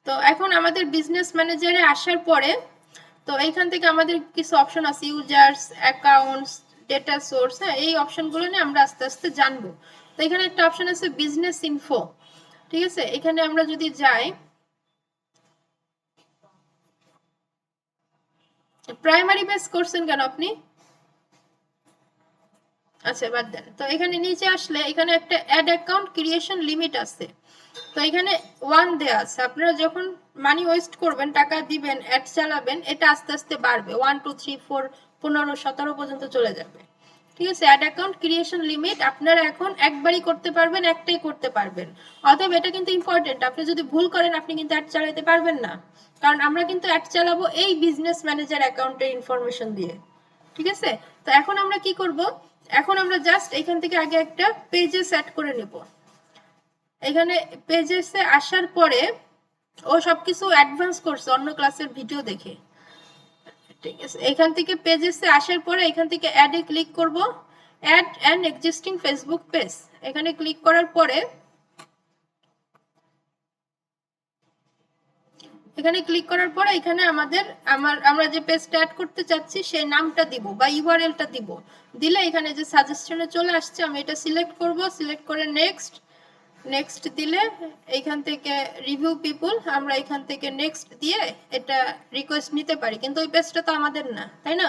তো এখন আমাদের বিজনেস ম্যানেজারে আসার পরে তো এইখান থেকে আমাদের কিছু অপশন আছে, ইউজার্স, অ্যাকাউন্টস, ডেটা সোর্স, হ্যাঁ এই অপশনগুলো নিয়ে আমরা আস্তে আস্তে জানবো। তো এখানে একটা অপশন আছে বিজনেস ইনফো, ঠিক আছে, এখানে আমরা যদি যাই, প্রাইমারি বেস করছেন কেন আপনি? আচ্ছা বাদ দেন। তো এখানে নিচে আসলে এখানে একটা অ্যাড অ্যাকাউন্ট ক্রিয়েশন লিমিট আছে। তো এখানে 1 দেয়া আছে, আপনারা যখন মানি ওয়েস্ট করবেন, টাকা দিবেন, অ্যাড চালাবেন, এটা আস্তে আস্তে বাড়বে, 1 2 3 4 15 17 পর্যন্ত চলে যাবে, ঠিক আছে। অ্যাড অ্যাকাউন্ট ক্রিয়েশন লিমিট আপনারা এখন একবারই করতে পারবেন, একটাই করতে পারবেন। অতএব এটা কিন্তু ইম্পর্টেন্ট, আপনি যদি ভুল করেন আপনি কিন্তু অ্যাড চালাতে পারবেন না, কারণ আমরা কিন্তু অ্যাড চালাবো এই বিজনেস ম্যানেজার অ্যাকাউন্টের ইনফরমেশন দিয়ে, ঠিক আছে। তো এখন আমরা কি করব, এখন আমরা জাস্ট এখান থেকে আগে একটা পেজে সেট করে নেব। এখানে পেজেসে আসার পরে ও সবকিছু অ্যাডভান্স করছে অন্য ক্লাসের ভিডিও দেখে, ঠিক আছে। এখান থেকে পেজেসে আসার পরে এখান থেকে অ্যাডে ক্লিক করব, add an existing Facebook page, এখানে ক্লিক করার পরে এখানে আমাদের আমরা যে পেজটা অ্যাড করতে চাচ্ছি সেই নামটা দিব বা ইউআরএলটা দিব, দিলে এখানে যে সাজেশনে চলে আসছে আমি এটা সিলেক্ট করব, সিলেক্ট করে নেক্সট দিলে এইখান থেকে রিভিউ পিপল, আমরা এখান থেকে নেক্সট দিয়ে এটা রিকোয়েস্ট নিতে পারি, কিন্তু ওই পেজটা তো আমাদের না, তাই না,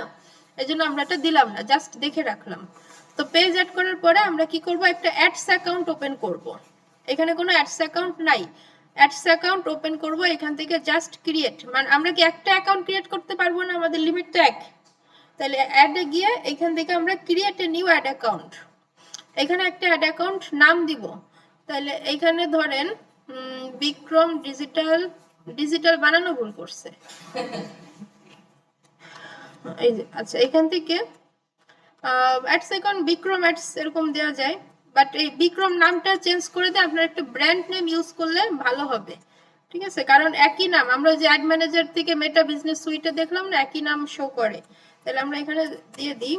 এজন্য আমরা এটা দিলাম না, জাস্ট দেখে রাখলাম। তো পেজ অ্যাড করার পরে আমরা কি করব, একটা অ্যাডস অ্যাকাউন্ট ওপেন করব। এখানে কোনো অ্যাডস অ্যাকাউন্ট নাই, অ্যাডস অ্যাকাউন্ট ওপেন করব, এখান থেকে জাস্ট ক্রিয়েট, মানে আমরা কি একটা অ্যাকাউন্ট ক্রিয়েট করতে পারবো না, আমাদের লিমিট তো 1, তাহলে অ্যাডে গিয়ে এখান থেকে আমরা create a new ad account, এখানে একটা অ্যাড অ্যাকাউন্ট নাম দিব, তাহলে এইখানে ধরেন বিক্রম ডিজিটাল বানানো ভুল করছে, এই যে আচ্ছা এখান থেকে অ্যাডস অ্যাকাউন্ট বিক্রম অ্যাডস এরকম দেওয়া যায়, বাট এই বিক্রম নামটা চেঞ্জ করে দিয়ে আপনার একটা ব্র্যান্ড নেম ইউজ করলে ভালো হবে, ঠিক আছে, কারণ একই নাম আমরা যে অ্যাড ম্যানেজার থেকে মেটা বিজনেস সুইটে দেখলাম না একই নাম শো করে, তাহলে আমরা এখানে দিয়ে দিই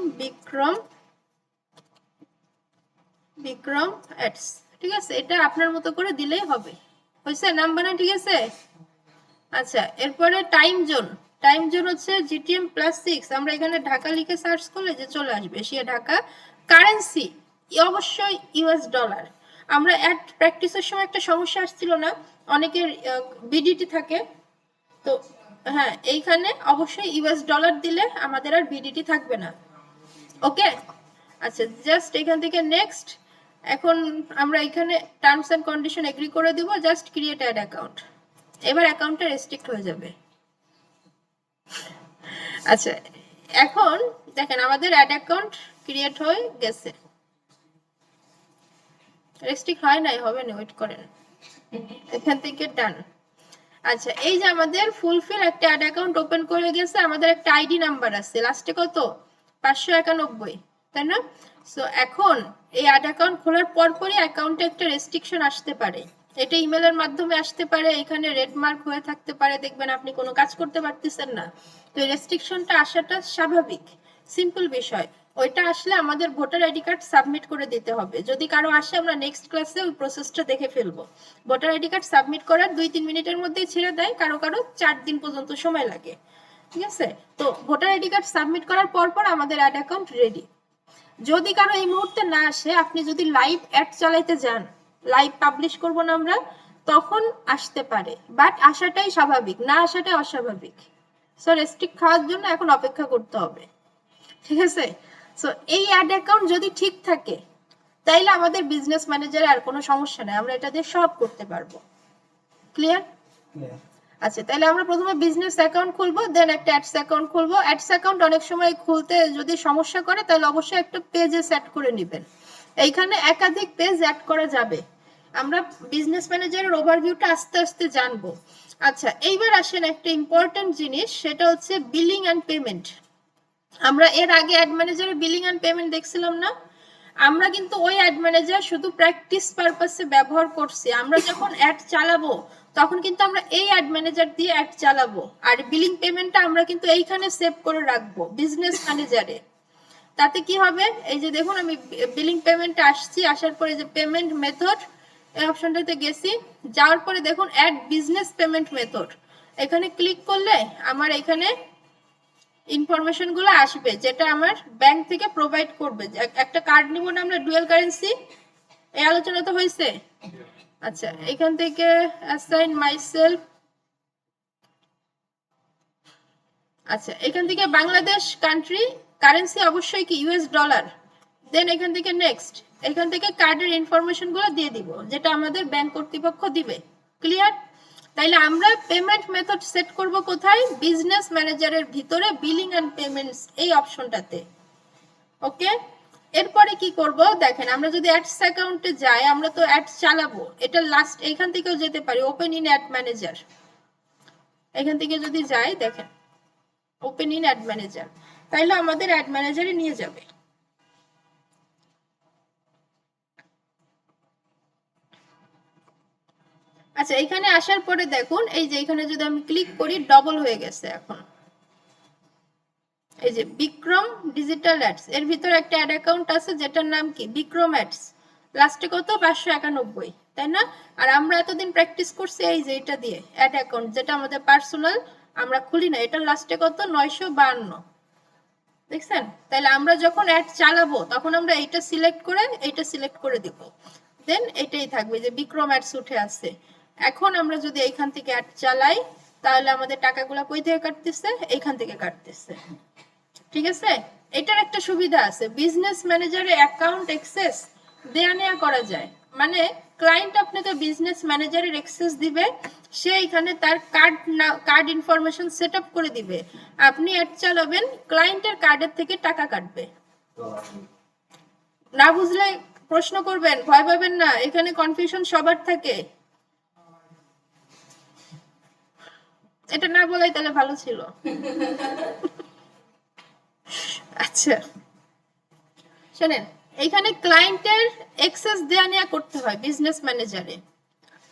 বিক্রম অ্যাডস, ঠিক আছে, এটা আপনার মতো করে দিলেই হবে, হয়েছে নাম বানান, ঠিক আছে। আচ্ছা এরপরে টাইম জোন হচ্ছে GTM+6, আমরা এখানে ঢাকা লিখে সার্চ করলে যে চলে আসবে এশিয়া ঢাকা, কারেন্সি অবশ্যই ইউএস ডলার। আমরা অ্যাড প্র্যাকটিসের সময় একটা সমস্যা আসছিল না, অনেকের বিডিটি থাকে, তো হ্যাঁ এইখানে অবশ্যই ইউএস ডলার দিলে আমাদের আর বিডিটি থাকবে না, ওকে। আচ্ছা জাস্ট এখান থেকে নেক্সট, এখন আমরা এখানে টার্মস এন্ড কন্ডিশন এগ্রি করে দিব, জাস্ট ক্রিয়েট অ্যাড অ্যাকাউন্ট, এবার অ্যাকাউন্টটা রেস্ট্রিক্ট হয়ে যাবে। আচ্ছা এখন দেখেন আমাদের অ্যাড অ্যাকাউন্ট ক্রিয়েট হয়ে গেছে, রেস্ট্রিক্ট হয় নাই, হবে না, ওয়েট করেন, এখান থেকে ডান। আচ্ছা এই যে আমাদের ফুলফিল একটা অ্যাড অ্যাকাউন্ট ওপেন করে গেছে, আমাদের একটা আইডি নাম্বার আছে লাস্টে কত 591, তাই না। সো এখন এই অ্যাড অ্যাকাউন্ট খোলার পরপরই অ্যাকাউন্টে একটা রেস্ট্রিকশন আসতে পারে, এটা ইমেলের মাধ্যমে আসতে পারে, এখানে রেড মার্ক হয়ে থাকতে পারে, দেখবেন আপনি কোনো কাজ করতে পারতেছেন না, তো এই রেস্ট্রিকশনটা আসাটা স্বাভাবিক, সিম্পল বিষয়, ওইটা আসলে আমাদের ভোটার আইডি কার্ড সাবমিট করে দিতে হবে, যদি কারো আসে আমরা নেক্সট ক্লাসে ওই প্রসেসটা দেখে ফেলবো। ভোটার আইডি কার্ড সাবমিট করার 2-3 মিনিটের মধ্যেই ছেড়ে দেয়, কারো 4 দিন পর্যন্ত সময় লাগে, ঠিক আছে। তো ভোটার আইডি কার্ড সাবমিট করার পর আমাদের অ্যাড অ্যাকাউন্ট রেডি। যদি কারো এই মুহূর্তে না আসে, আপনি যদি লাইভ অ্যাড চালাইতে যান, লাইভ পাবলিশ করব না আমরা, তখন আসতে পারে, বাট আসাটাই স্বাভাবিক, না আসাটাই অস্বাভাবিক, সো রেস্ট্রিক্ট খাওয়ার জন্য এখন অপেক্ষা করতে হবে, ঠিক আছে। সো এই অ্যাড অ্যাকাউন্ট যদি ঠিক থাকে তাইলে আমাদের বিজনেস ম্যানেজারে আর কোনো সমস্যা নেই, আমরা এটা দিয়ে সব করতে পারবো, ক্লিয়ার। আচ্ছা তাহলে আমরা প্রথমে বিজনেস অ্যাকাউন্ট খুলবো, দেন একটা অ্যাডস অ্যাকাউন্ট খুলবো। অ্যাডস অ্যাকাউন্ট অনেক সময় খুলতে যদি সমস্যা করে তাহলে অবশ্যই একটা পেজে সেট করে নেবেন, এইখানে একাধিক পেজ অ্যাড করা যাবে, আমরা বিজনেস ম্যানেজারের ওভারভিউটা আস্তে আস্তে জানবো। আচ্ছা এইবার আসেন একটা ইম্পর্টেন্ট জিনিস, সেটা হচ্ছে বিলিং অ্যান্ড পেমেন্ট। আমরা এর আগে অ্যাড ম্যানেজারে বিলিং অ্যান্ড পেমেন্ট দেখছিলাম না, আমরা কিন্তু ওই অ্যাড ম্যানেজার শুধু প্র্যাকটিস পারপাসে ব্যবহার করছি, আমরা যখন অ্যাড চালাবো তখন কিন্তু আমরা এই অ্যাড ম্যানেজার দিয়ে অ্যাড চালাবো, আর বিলিং পেমেন্টটা আমরা কিন্তু এইখানে সেভ করে রাখবো বিজনেস ম্যানেজারে। তাতে কি হবে, এই যে দেখুন আমি বিলিং পেমেন্টে আসছি, আসার পরে যে পেমেন্ট মেথড, এই অপশনটাতে গেছি, যাওয়ার পরে দেখুন অ্যাড বিজনেস পেমেন্ট মেথড, এখানে ক্লিক করলে আমার এখানে ইনফরমেশন গুলো আসবে যেটা আমার ব্যাংক থেকে প্রোভাইড করবে। একটা কার্ড নিব না আমরা ডুয়াল কারেন্সি, এই আলোচনা তো হয়েছে। আচ্ছা এখান থেকে অ্যাসাইন মাইসেলফ, আচ্ছা এখান থেকে বাংলাদেশ কান্ট্রি কারেন্সি অবশ্যই কি ইউএস ডলার, দেন এখান থেকে নেক্সট, এখান থেকে কার্ডের ইনফরমেশন গুলো দিয়ে দিব যেটা আমাদের ব্যাংক কর্তৃপক্ষ দিবে। ক্লিয়ার? তাইলে আমরা পেমেন্ট মেথড সেট করব কোথায়? বিজনেস ম্যানেজারের ভিতরে বিলিং এন্ড পেমেন্টস এই অপশনটাতে। ওকে, এরপরে কি করব দেখেন, আমরা যদি অ্যাডস অ্যাকাউন্টে যাই, আমরা তো অ্যাড চালাবো, এটা লাস্ট এখান থেকেও যেতে পারি, ওপেন ইন অ্যাড ম্যানেজার, এখান থেকে যদি যাই দেখেন ওপেন ইন অ্যাড ম্যানেজার, তাইলে আমাদের অ্যাড ম্যানেজারে নিয়ে যাবে। আচ্ছা এখানে আসার পরে দেখুন এই যে এখানে যদি আমি ক্লিক করি ডবল হয়ে গেছে, এখন এই যে বিক্রম ডিজিটাল অ্যাডস এর ভিতরে একটা অ্যাড অ্যাকাউন্ট আছে যেটার নাম কি বিক্রম অ্যাডস, লাস্টে কত 591, তাই না? আর আমরা এতদিন প্র্যাকটিস করছি এই যে এটা দিয়ে অ্যাড অ্যাকাউন্ট, যেটা আমাদের পার্সোনাল আমরা খুলি না, এটা লাস্টে কত 952, দেখছেন? তাহলে আমরা যখন অ্যাড চালাবো তখন আমরা এইটা সিলেক্ট করে দিব, দেন এটাই থাকবে যে বিক্রম অ্যাডস উঠে আসছে। এখন আমরা যদি এইখান থেকে অ্যাড চালাই তাহলে আমাদের টাকাগুলো কই থেকে কাটতেছে? এইখান থেকে কাটতেছে। ঠিক আছে, এটার একটা সুবিধা আছে, বিজনেস ম্যানেজারে অ্যাকাউন্ট অ্যাক্সেস দেয়া নেয়া করা যায়, মানে ক্লায়েন্ট আপনাকে বিজনেস ম্যানেজারের অ্যাক্সেস দিবে, সে এখানে তার কার্ড ইনফরমেশন সেটআপ করে দিবে, আপনি অ্যাড চালাবেন, ক্লায়েন্টের কার্ডের থেকে টাকা কাটবে। না বুঝলে প্রশ্ন করবেন, ভয় পাবেন না, এখানে কনফিউশন সবার থাকে। এটা না বলাই তাহলে ভালো ছিল। আচ্ছা শোনেন, এইখানে ক্লায়েন্টের অ্যাক্সেস দেয়া নেয়া করতে হয় বিজনেস ম্যানেজারে,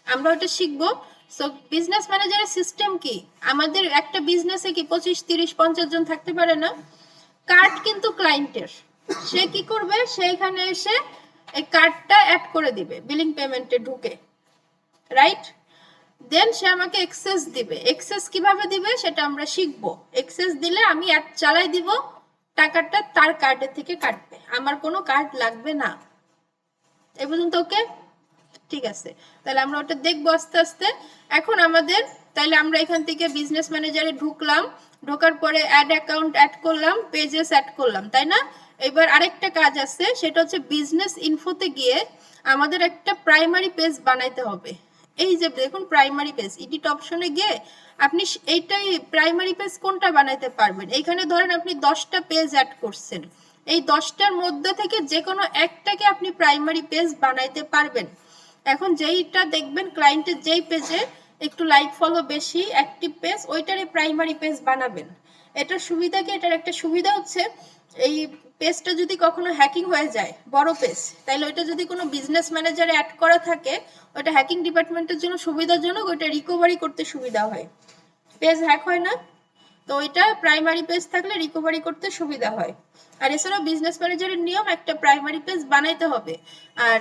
আমরা ওটা শিখবো। সো বিজনেস ম্যানেজারের সিস্টেম কি, আমাদের একটা বিজনেসে কি 25, 30, 50 জন থাকতে পারে না? কার্ড কিন্তু ক্লায়েন্টের, সে কি করবে, সে এখানে এসে এই কার্ডটা অ্যাড করে দিবে বিলিং পেমেন্টে ঢুকে, রাইট? দেন সে আমাকে অ্যাক্সেস দিবে, অ্যাক্সেস কিভাবে দিবে সেটা আমরা শিখবো। অ্যাক্সেস দিলে আমি অ্যাড চালাই দিব, টাকাটা তার কার্ডের থেকে কাটবে, আমার কোনো কার্ড লাগবে না। এ পর্যন্ত ওকে? ঠিক আছে, তাহলে আমরা ওটা দেখবো আস্তে আস্তে। এখন আমাদের তাহলে আমরা এখান থেকে বিজনেস ম্যানেজারে ঢুকলাম, ঢোকার পরে অ্যাড অ্যাকাউন্ট অ্যাড করলাম, পেজেস অ্যাড করলাম, তাই না? এবার আরেকটা কাজ আছে, সেটা হচ্ছে বিজনেস ইনফোতে গিয়ে আমাদের একটা প্রাইমারি পেজ বানাইতে হবে। এই যে দেখুন প্রাইমারি পেজ, এডিট অপশনে গিয়ে আপনি এইটাই প্রাইমারি পেজ কোনটা বানাইতে পারবেন। এইখানে ধরেন আপনি 10টা পেজ অ্যাড করছেন, এই 10টার মধ্যে থেকে যে কোনো একটাকে আপনি প্রাইমারি পেজ বানাইতে পারবেন। এখন যেইটা দেখবেন ক্লায়েন্টের যেই পেজে একটু লাইক ফলো বেশি, অ্যাক্টিভ পেজ, ওইটারে প্রাইমারি পেজ বানাবেন। এটার সুবিধা কি? এটার একটা সুবিধা হচ্ছে এই পেজটা যদি কখনো হ্যাকিং হয়ে যায়, বড় পেজ, তাহলে ওইটা যদি কোনো বিজনেস ম্যানেজারে অ্যাড করা থাকে, ওইটা হ্যাকিং ডিপার্টমেন্টের জন্য সুবিধাজনক, ওইটা রিকভারি করতে সুবিধা হয়, পেজ হ্যাক হয় না, তো ওইটা প্রাইমারি পেজ থাকলে রিকভারি করতে সুবিধা হয়। আর এছাড়াও বিজনেস ম্যানেজারের নিয়ম একটা প্রাইমারি পেজ বানাইতে হবে, আর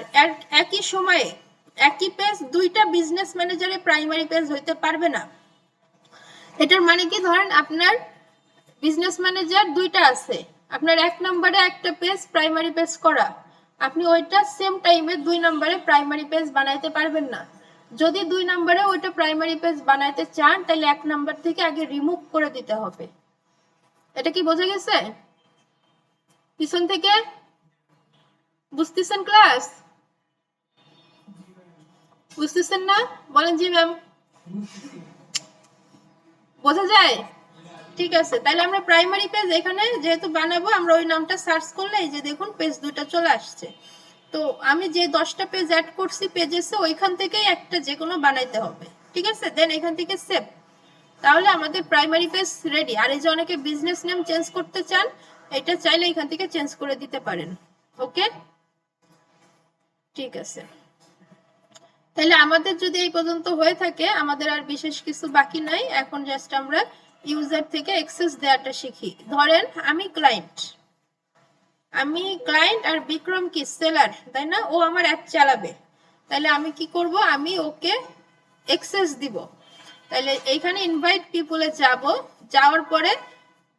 একই সময়ে একই পেজ দুইটা বিজনেস ম্যানেজারে প্রাইমারি পেজ হইতে পারবে না। এটার মানে কি, ধরেন আপনার বিজনেস ম্যানেজার দুইটা আছে, আপনার 1 নম্বরে একটা পেজ প্রাইমারি পেজ করা, আপনি ওইটা সেম টাইমে 2 নম্বরে প্রাইমারি পেজ বানাইতে পারবেন না। যদি 2 নম্বরে ওইটা প্রাইমারি পেজ বানাইতে চান তাহলে 1 নম্বর থেকে আগে রিমুভ করে দিতে হবে। এটা কি বোঝা গেছে? পিছন থেকে বুঝতেছেন? ক্লাস বুঝতেছেন না? বলেন জি ম্যাম। বোঝা যায়? ঠিক আছে, তাহলে আমরা প্রাইমারি পেজ এখানে যেহেতু বানাবো, আমরা ওই নামটা সার্চ করলে এই যে দেখুন পেজ দুটো চলে আসছে। তো আমি যে 10টা পেজ অ্যাড করছি পেজেসে, ওইখান থেকেই একটা যে কোনো বানাইতে হবে। ঠিক আছে, দেন এখান থেকে সেভ, তাহলে আমাদের প্রাইমারি পেজ রেডি। আর এই যে অনেকে বিজনেস নেম চেঞ্জ করতে চান, এটা চাইলে এখান থেকে চেঞ্জ করে দিতে পারেন। ওকে, ঠিক আছে, তাহলে আমাদের যদি এই পর্যন্ত হয়ে থাকে, আমাদের আর বিশেষ কিছু বাকি নাই। এখন জাস্ট আমরা ইউজার থেকে অ্যাক্সেস দেওয়াটা শিখি। ধরেন আমি ক্লায়েন্ট আর বিক্রম কি সেলার, তাই না? ও আমার অ্যাপ চালাবে। তাহলে আমি কি করব, আমি ওকে অ্যাক্সেস দিব। তাহলে এইখানে ইনভাইট পিপলে যাব, যাওয়ার পরে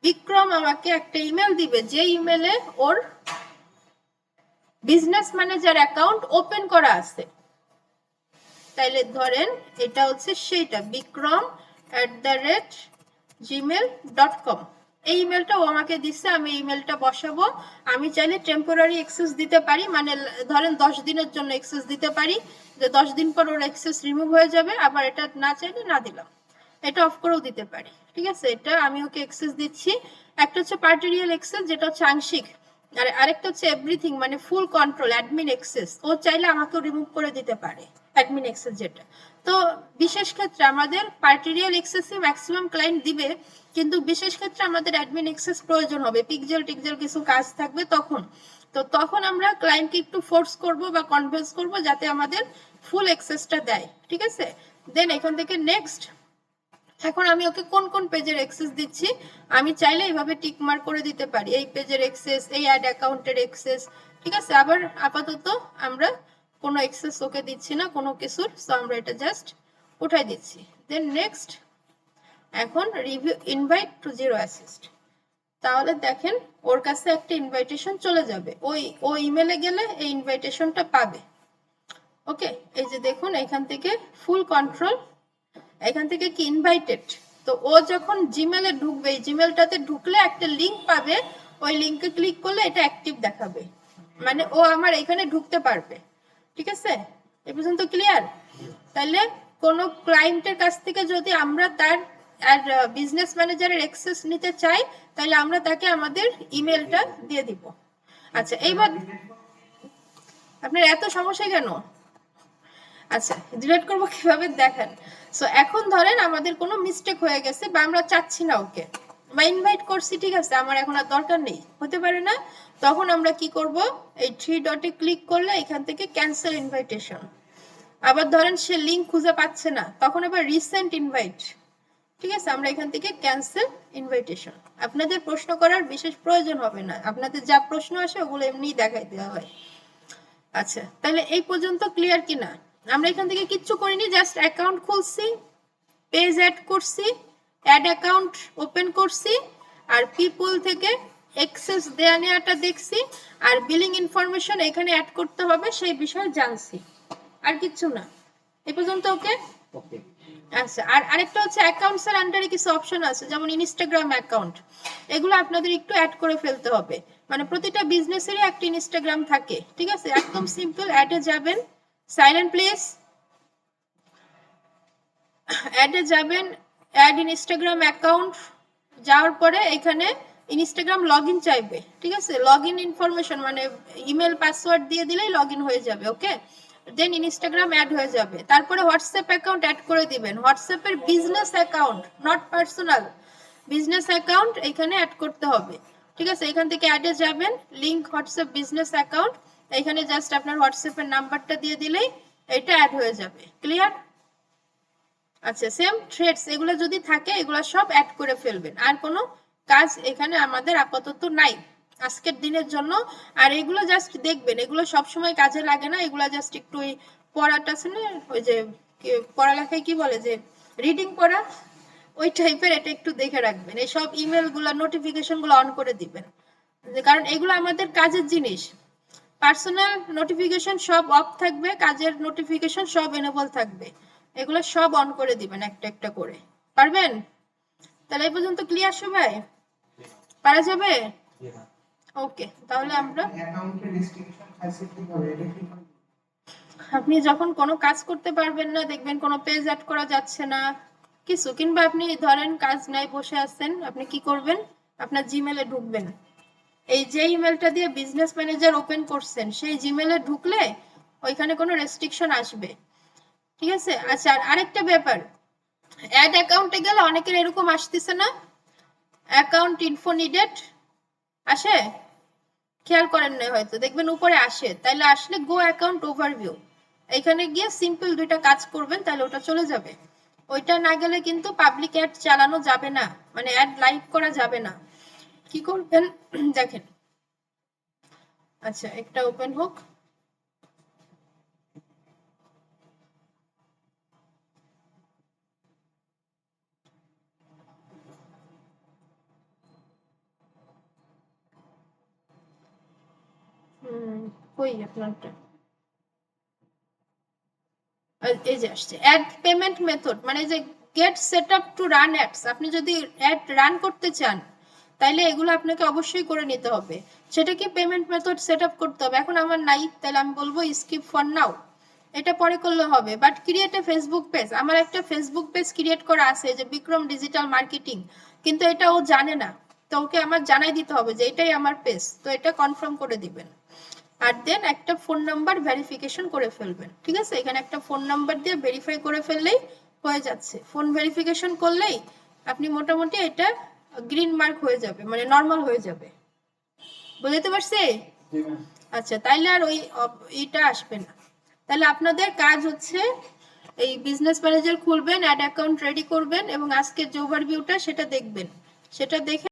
বিক্রম আমাকে একটা ইমেল দিবে, যে ইমেলে ওর বিজনেস ম্যানেজার অ্যাকাউন্ট ওপেন করা আছে। তাইলে ধরেন এটা হচ্ছে সেইটা, bikram@gmail.com। এই ইমেলটা ও আমাকে দিচ্ছে, আমি ইমেলটা বসাবো। আমি চাইলে টেম্পোরারি অ্যাক্সেস দিতে পারি, মানে ধরেন 10 দিনের জন্য অ্যাক্সেস দিতে পারি, যে 10 দিন পর ওর অ্যাক্সেস রিমুভ হয়ে যাবে। আবার এটা না চাইলে না দিলাম, এটা অফ করেও দিতে পারি। ঠিক আছে, এটা আমি ওকে অ্যাক্সেস দিচ্ছি। একটা হচ্ছে পার্টিরিয়াল অ্যাক্সেস, যেটা হচ্ছে আংশিক, আর আরেকটা হচ্ছে এভরিথিং, মানে ফুল কন্ট্রোল, অ্যাডমিন অ্যাক্সেস। ও চাইলে আমাকেও রিমুভ করে দিতে পারে অ্যাডমিন অ্যাক্সেস যেটা। তো বিশেষ ক্ষেত্রে আমাদের পার্টিরিয়াল অ্যাক্সেসই ম্যাক্সিমাম ক্লায়েন্ট দিবে, কিন্তু বিশেষ ক্ষেত্রে আমাদের অ্যাডমিন অ্যাক্সেস প্রয়োজন হবে, পিকজেল টিকজেল কিছু কাজ থাকবে তখন। তো তখন আমরা ক্লায়েন্টকে একটু ফোর্স করব বা কনভিন্স করব যাতে আমাদের ফুল অ্যাক্সেসটা দেয়। ঠিক আছে, দেন এখান থেকে নেক্সট। এখন আমি ওকে কোন কোন পেজের অ্যাক্সেস দিচ্ছি, আমি চাইলে এইভাবে টিক মার্ক করে দিতে পারি, এই পেজের অ্যাক্সেস, এই অ্যাড অ্যাকাউন্টের অ্যাক্সেস। ঠিক আছে, আবার আপাতত আমরা কোনো অ্যাক্সেস ওকে দিচ্ছি না কোনো কিছুর, সো আমরা এটা জাস্ট উঠাই দিচ্ছি। দেন নেক্সট, এখন review invite to zero assist. তাহলে দেখেন ওর কাছে একটা ইনভাইটেশন চলে যাবে, ও ইমেলে গেলে এই ইনভাইটেশনটা পাবে। ওকে, এই যে দেখুন এখান থেকে ফুল কন্ট্রোল, এখান থেকে কি ইনভাইটেড। তো ও যখন জিমেলে ঢুকবে, এই জিমেলটাতে ঢুকলে একটা লিংক পাবে, ওই লিংকে ক্লিক করলে এটা অ্যাক্টিভ দেখাবে, মানে ও আমার এখানে ঢুকতে পারবে। ঠিক আছে, এ পর্যন্ত ক্লিয়ার? তাহলে কোনো ক্লায়েন্টের কাছ থেকে যদি আমরা তার বিজনেস ম্যানেজারের অ্যাক্সেস নিতে চাই, তাহলে আমরা তাকে আমাদের ইমেলটা দিয়ে দিব। আচ্ছা, এইবার আপনার এত সমস্যা কেন? আচ্ছা, ডিলিট করব কিভাবে দেখেন। সো এখন ধরেন আমাদের কোনো মিস্টেক হয়ে গেছে, বা আমরা চাচ্ছি না ওকে, বা ইনভাইট করছি, ঠিক আছে, আমার এখন আর দরকার নেই, হতে পারে না। তখন আমরা কি করব, এই 3 ডটে ক্লিক করলে এখান থেকে ক্যান্সেল ইনভাইটেশন। আবার ধরেন সে লিংক খুঁজে পাচ্ছে না, তখন আবার রিসেন্ট ইনভাইট। ঠিক আছে, আমরা এখান থেকে ক্যান্সেল ইনভাইটেশন। আপনাদের প্রশ্ন করার বিশেষ প্রয়োজন হবে না, আপনাদের যা প্রশ্ন আসে ওগুলো এমনিই দেখাই দেওয়া হয়। আচ্ছা, তাহলে এই পর্যন্ত ক্লিয়ার কিনা? আমরা এখান থেকে কিচ্ছু করিনি, জাস্ট অ্যাকাউন্ট খুলছি, পেজ অ্যাড করছি, অ্যাড অ্যাকাউন্ট ওপেন করছি, আর পিপল থেকে অ্যাক্সেস দেয়া নেওয়াটা দেখছি, আর বিলিং ইনফরমেশন এখানে অ্যাড করতে হবে সেই বিষয়ে জানছি, আর কিচ্ছু না। এই পর্যন্ত ওকে? আচ্ছা, আর আরেকটা হচ্ছে অ্যাকাউন্টসের আন্ডারে কিছু অপশন আছে, যেমন ইনস্টাগ্রাম অ্যাকাউন্ট, এগুলো আপনাদের একটু অ্যাড করে ফেলতে হবে। মানে প্রতিটা বিজনেসেরই একটা ইনস্টাগ্রাম থাকে। ঠিক আছে, একদম সিম্পল, অ্যাডে যাবেন, সাইলেন্ট প্লিজ, অ্যাডে যাবেন, অ্যাড ইনস্টাগ্রাম অ্যাকাউন্ট, যাওয়ার পরে এখানে ইনস্টাগ্রাম লগইন চাইবে। ঠিক আছে, লগইন ইনফরমেশন মানে ইমেল পাসওয়ার্ড দিয়ে দিলেই লগইন হয়ে যাবে। ওকে, দেন ইনস্টাগ্রাম অ্যাড হয়ে যাবে। তারপরে হোয়াটসঅ্যাপ অ্যাকাউন্ট অ্যাড করে দিবেন, হোয়াটসঅ্যাপের business account, not personal, business account এখানে অ্যাড করতে হবে। ঠিক আছে, এখান থেকে অ্যাডে যাবেন, লিংক হোয়াটসঅ্যাপ বিজনেস অ্যাকাউন্ট, এখানে জাস্ট আপনার হোয়াটসঅ্যাপের নাম্বারটা দিয়ে দিলেই এটা অ্যাড হয়ে যাবে। ক্লিয়ার? আচ্ছা, সেম থ্রেডস এগুলো যদি থাকে এগুলো সব অ্যাড করে ফেলবেন, আর কোনো কাজ এখানে আমাদের আপাতত নাই আজকের দিনের জন্য। আর এগুলো জাস্ট দেখবেন, এগুলো সব সময় কাজে লাগে না, এগুলো জাস্ট একটু ওই পড়াটা আছে না, ওই যে পড়ালেখায় কি বলে যে রিডিং পড়া, ওই টাইপের, এটা একটু দেখে রাখবেন। এই সব ইমেল গুলো, নোটিফিকেশন গুলো অন করে দিবেন, কারণ এগুলো আমাদের কাজের জিনিস। পার্সোনাল নোটিফিকেশন সব অফ থাকবে, কাজের নোটিফিকেশন সব এনেবল থাকবে, এগুলো সব অন করে দিবেন একটা একটা করে। পারবেন? তাহলে এই পর্যন্ত ক্লিয়ার সবাই? পারা যাবে? ওকে, তাহলে আমরা আপনি যখন কোনো কাজ করতে পারবেন না, দেখবেন কোনো পেজ অ্যাড করা যাচ্ছে না কিছু, কিংবা আপনি ধরেন কাজ নাই বসে আছেন, আপনি কি করবেন, আপনার জিমেলে ঢুকবেন, এই যে ইমেলটা দিয়ে বিজনেস ম্যানেজার ওপেন করছেন সেই জিমেলে ঢুকলে ওইখানে কোনো রেস্ট্রিকশন আসবে। ঠিক আছে, আচ্ছা, আর আরেকটা ব্যাপার, অ্যাড অ্যাকাউন্টে গেলে অনেকের এরকম আসতেছে না, অ্যাকাউন্ট ইনফো নিডেড আসে, খেয়াল করেন না হয়তো, দেখবেন উপরে আসে, তাইলে আসলে গো অ্যাকাউন্ট ওভারভিউ, এখানে গিয়ে সিম্পল দুইটা কাজ করবেন, তাহলে ওটা চলে যাবে। ওইটা না গেলে কিন্তু পাবলিক অ্যাড চালানো যাবে না, মানে অ্যাড লাইভ করা যাবে না। কি করবেন দেখেন, আচ্ছা একটা ওপেন হোক, কই আপনারটা? এই যে আসছে অ্যাড পেমেন্ট মেথড, মানে যে get set up to run ads. আপনি যদি অ্যাড রান করতে চান তাইলে এগুলো আপনাকে অবশ্যই করে নিতে হবে। সেটা কি পেমেন্ট মেথড সেট আপ করতে হবে, এখন আমার নাই, তাহলে আমি বলবো স্কিপ ফর নাও, এটা পরে করলে হবে। But create a Facebook page, আমার একটা ফেসবুক পেজ ক্রিয়েট করা আছে যে বিক্রম ডিজিটাল মার্কেটিং, কিন্তু এটা ও জানে না, তো ওকে আমার জানাই দিতে হবে যে এটাই আমার পেজ, তো এটা কনফার্ম করে দিবেন। আর দেন একটা ফোন নাম্বার ভেরিফিকেশন করে ফেলবেন, ঠিক আছে? এখানে একটা ফোন নাম্বার দিয়ে ভেরিফাই করে ফেললেই হয়ে যাচ্ছে। ফোন ভেরিফিকেশন করলেই আপনি মোটামুটি এটা গ্রিন মার্ক হয়ে যাবে, মানে নর্মাল হয়ে যাবে। বুঝতে পারছি? আচ্ছা, তাইলে আর ওই এটা আসবে না। তাহলে আপনাদের কাজ হচ্ছে এই বিজনেস ম্যানেজার খুলবেন, অ্যাড অ্যাকাউন্ট রেডি করবেন এবং আজকের যে ওভারভিউটা সেটা দেখবেন, সেটা দেখে